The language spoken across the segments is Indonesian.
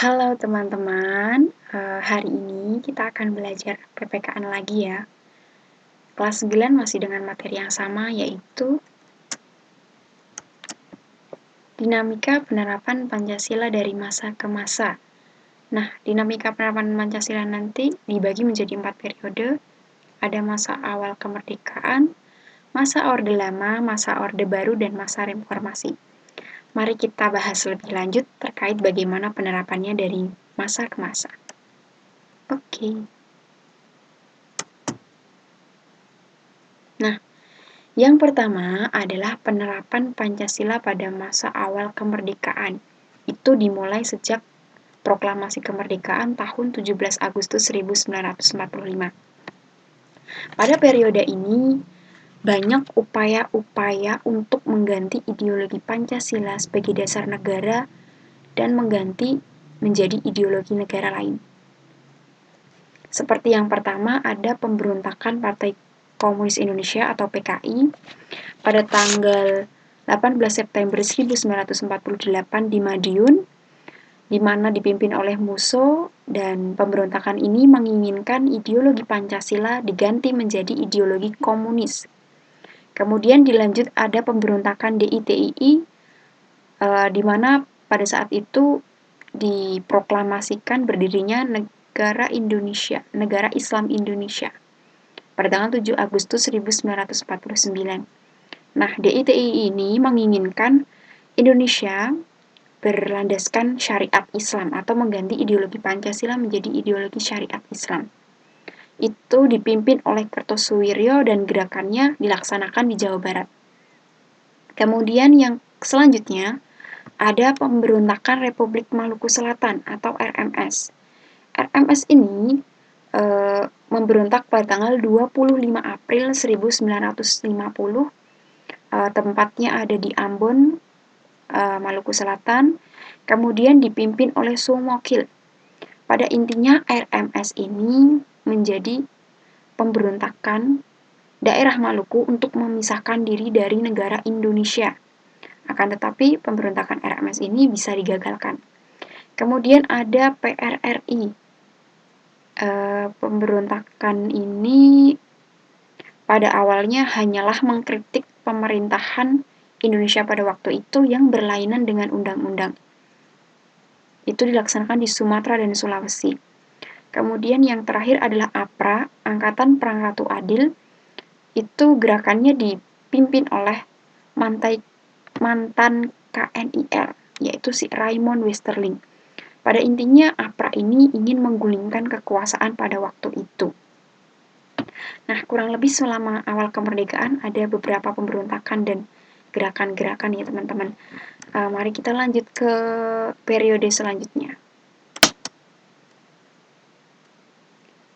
Halo teman-teman, hari ini kita akan belajar PPKN lagi ya. Kelas 9 masih dengan materi yang sama, yaitu dinamika penerapan Pancasila dari masa ke masa. Nah, dinamika penerapan Pancasila nanti dibagi menjadi 4 periode. Ada masa awal kemerdekaan, masa Orde Lama, masa Orde Baru, dan masa reformasi. Mari kita bahas lebih lanjut terkait bagaimana penerapannya dari masa ke masa. Oke. Nah, yang pertama adalah penerapan Pancasila pada masa awal kemerdekaan. Itu dimulai sejak Proklamasi Kemerdekaan tahun 17 Agustus 1945. Pada periode ini, banyak upaya-upaya untuk mengganti ideologi Pancasila sebagai dasar negara dan mengganti menjadi ideologi negara lain. Seperti yang pertama, ada pemberontakan Partai Komunis Indonesia atau PKI pada tanggal 18 September 1948 di Madiun, di mana dipimpin oleh Musso, dan pemberontakan ini menginginkan ideologi Pancasila diganti menjadi ideologi komunis. Kemudian dilanjut ada pemberontakan DITII, di mana pada saat itu diproklamasikan berdirinya negara Indonesia, negara Islam Indonesia, pada tanggal 7 Agustus 1949. Nah, DITII ini menginginkan Indonesia berlandaskan syariat Islam atau mengganti ideologi Pancasila menjadi ideologi syariat Islam. Itu dipimpin oleh Kertosuwiryo dan gerakannya dilaksanakan di Jawa Barat. Kemudian yang selanjutnya ada pemberontakan Republik Maluku Selatan atau RMS. RMS ini memberontak pada tanggal 25 April 1950. Tempatnya ada di Ambon, Maluku Selatan, kemudian dipimpin oleh Sumokil. Pada intinya RMS ini menjadi pemberontakan daerah Maluku untuk memisahkan diri dari negara Indonesia. Akan tetapi pemberontakan RMS ini bisa digagalkan. Kemudian ada PRRI. Pemberontakan ini pada awalnya hanyalah mengkritik pemerintahan Indonesia pada waktu itu yang berlainan dengan undang-undang. Itu dilaksanakan di Sumatera dan Sulawesi. Kemudian yang terakhir adalah APRA, Angkatan Perang Ratu Adil. Itu gerakannya dipimpin oleh mantan KNIL, yaitu si Raymond Westerling. Pada intinya APRA ini ingin menggulingkan kekuasaan pada waktu itu. Nah, kurang lebih selama awal kemerdekaan ada beberapa pemberontakan dan gerakan-gerakan ya teman-teman. Mari kita lanjut ke periode selanjutnya.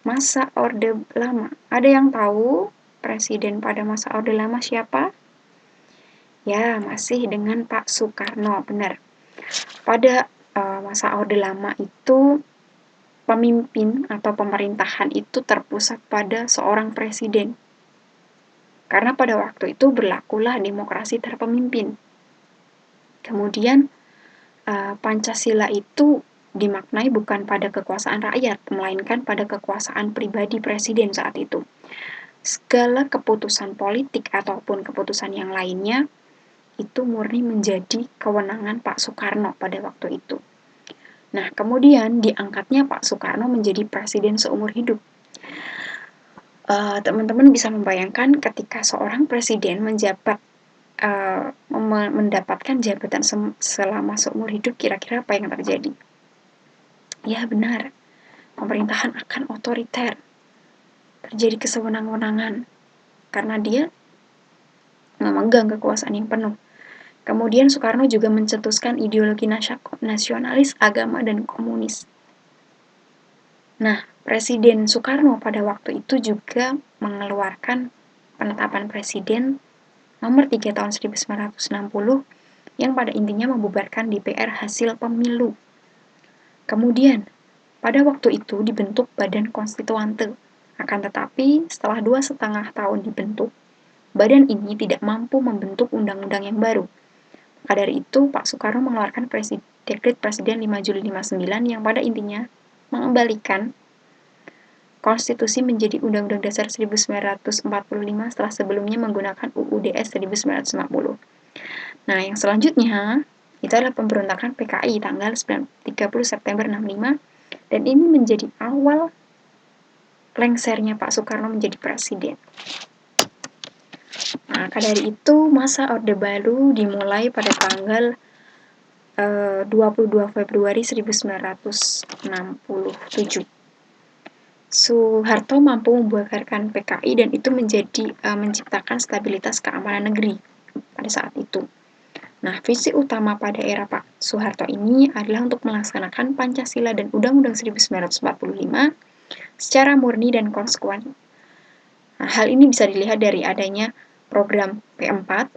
Masa Orde Lama. Ada yang tahu presiden pada masa Orde Lama siapa? Ya, masih dengan Pak Soekarno, benar. Pada masa Orde Lama itu pemimpin atau pemerintahan itu terpusat pada seorang presiden. Karena pada waktu itu berlakulah demokrasi terpemimpin. Kemudian Pancasila itu dimaknai bukan pada kekuasaan rakyat, melainkan pada kekuasaan pribadi presiden saat itu. Segala keputusan politik ataupun keputusan yang lainnya itu murni menjadi kewenangan Pak Soekarno pada waktu itu. Nah, kemudian diangkatnya Pak Soekarno menjadi presiden seumur hidup. Teman-teman bisa membayangkan ketika seorang presiden menjabat mendapatkan jabatan selama seumur hidup, kira-kira apa yang terjadi? Ya benar, pemerintahan akan otoriter, terjadi kesewenang-wenangan, karena dia memegang kekuasaan yang penuh. Kemudian Soekarno juga mencetuskan ideologi nasionalis, agama, dan komunis. Nah, Presiden Soekarno pada waktu itu juga mengeluarkan penetapan Presiden nomor 3 tahun 1960 yang pada intinya membubarkan DPR hasil pemilu. Kemudian, pada waktu itu dibentuk Badan Konstituante. Akan tetapi, setelah 2,5 tahun dibentuk, badan ini tidak mampu membentuk undang-undang yang baru. Maka dari itu, Pak Soekarno mengeluarkan Dekret Presiden 5 Juli 59 yang pada intinya mengembalikan konstitusi menjadi Undang-Undang Dasar 1945 setelah sebelumnya menggunakan UUDS 1950. Nah, yang selanjutnya itu adalah pemberontakan PKI tanggal 30 September 65 dan ini menjadi awal lengsernya Pak Soekarno menjadi presiden. Nah, maka dari itu masa Orde Baru dimulai pada tanggal 22 Februari 1967. Soeharto mampu membubarkan PKI dan itu menciptakan stabilitas keamanan negeri pada saat itu. Nah, visi utama pada era Pak Soeharto ini adalah untuk melaksanakan Pancasila dan Undang-Undang 1945 secara murni dan konsekuen. Nah, hal ini bisa dilihat dari adanya program P4,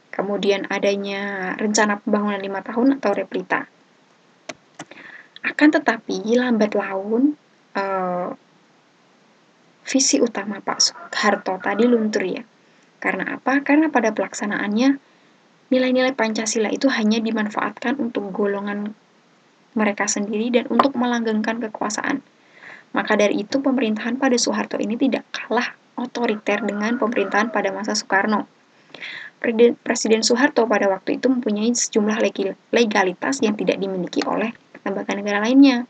kemudian adanya rencana pembangunan 5 tahun atau REPLITA. Akan tetapi, lambat laun visi utama Pak Soeharto tadi luntur ya. Karena apa? Karena pada pelaksanaannya nilai-nilai Pancasila itu hanya dimanfaatkan untuk golongan mereka sendiri dan untuk melanggengkan kekuasaan. Maka dari itu pemerintahan pada Soeharto ini tidak kalah otoriter dengan pemerintahan pada masa Soekarno. Presiden Soeharto pada waktu itu mempunyai sejumlah legalitas yang tidak dimiliki oleh lembaga negara lainnya,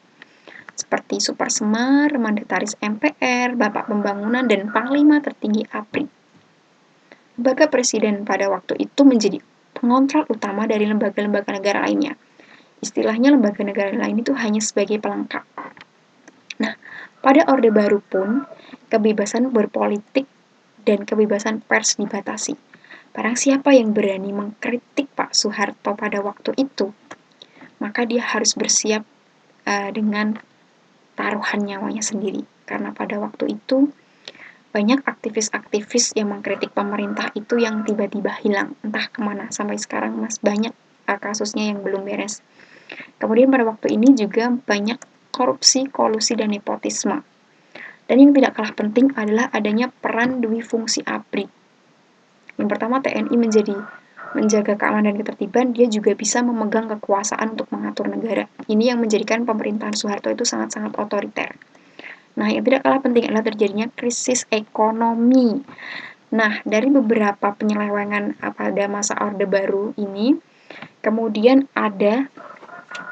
seperti Super Semar, Mandataris MPR, Bapak Pembangunan, dan Panglima Tertinggi APRI. Lembaga presiden pada waktu itu menjadi pengontrol utama dari lembaga-lembaga negara lainnya. Istilahnya lembaga negara lain itu hanya sebagai pelengkap. Nah, pada Orde Baru pun, kebebasan berpolitik dan kebebasan pers dibatasi. Barang siapa yang berani mengkritik Pak Soeharto pada waktu itu, maka dia harus bersiap dengan taruhan nyawanya sendiri. Karena pada waktu itu, banyak aktivis-aktivis yang mengkritik pemerintah itu yang tiba-tiba hilang, entah kemana, sampai sekarang masih banyak kasusnya yang belum beres. Kemudian pada waktu ini juga banyak korupsi, kolusi, dan nepotisme. Dan yang tidak kalah penting adalah adanya peran dwi fungsi ABRI. Yang pertama, TNI menjaga keamanan dan ketertiban, dia juga bisa memegang kekuasaan untuk mengatur negara. Ini yang menjadikan pemerintahan Soeharto itu sangat-sangat otoriter. Nah, yang tidak kalah penting adalah terjadinya krisis ekonomi. Nah, dari beberapa penyelewengan pada masa Orde Baru ini, kemudian ada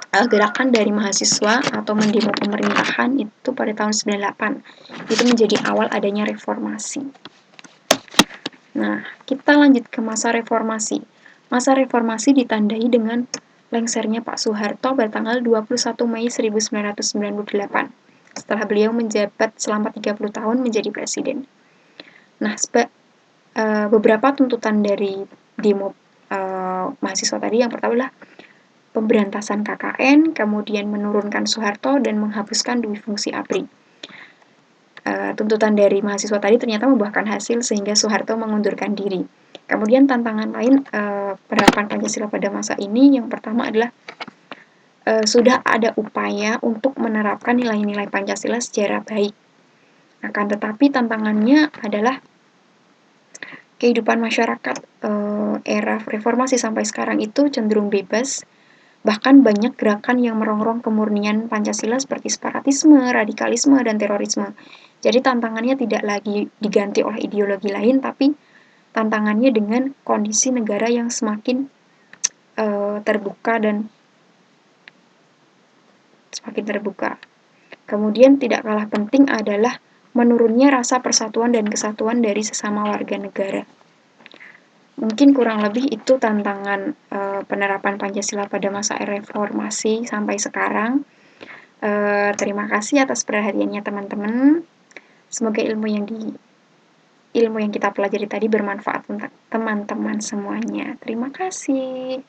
gerakan dari mahasiswa atau mendemo pemerintahan itu pada tahun 98. Itu menjadi awal adanya reformasi. Nah, kita lanjut ke masa reformasi. Masa reformasi ditandai dengan lengsernya Pak Soeharto pada tanggal 21 Mei 1998. Setelah beliau menjabat selama 30 tahun menjadi presiden. Nah, beberapa tuntutan dari demo mahasiswa tadi, yang pertama adalah pemberantasan KKN, kemudian menurunkan Soeharto, dan menghapuskan dwi fungsi ABRI. Tuntutan dari mahasiswa tadi ternyata membuahkan hasil sehingga Soeharto mengundurkan diri. Kemudian tantangan lain penerapan Pancasila pada masa ini, yang pertama adalah sudah ada upaya untuk menerapkan nilai-nilai Pancasila secara baik. Akan tetapi tantangannya adalah kehidupan masyarakat era reformasi sampai sekarang itu cenderung bebas. Bahkan banyak gerakan yang merongrong kemurnian Pancasila seperti separatisme, radikalisme, dan terorisme. Jadi tantangannya tidak lagi diganti oleh ideologi lain, tapi tantangannya dengan kondisi negara yang semakin terbuka dan semakin terbuka. Kemudian tidak kalah penting adalah menurunnya rasa persatuan dan kesatuan dari sesama warga negara. Mungkin kurang lebih itu tantangan penerapan Pancasila pada masa reformasi sampai sekarang. Terima kasih atas perhatiannya teman-teman. Semoga ilmu yang kita pelajari tadi bermanfaat untuk teman-teman semuanya. Terima kasih.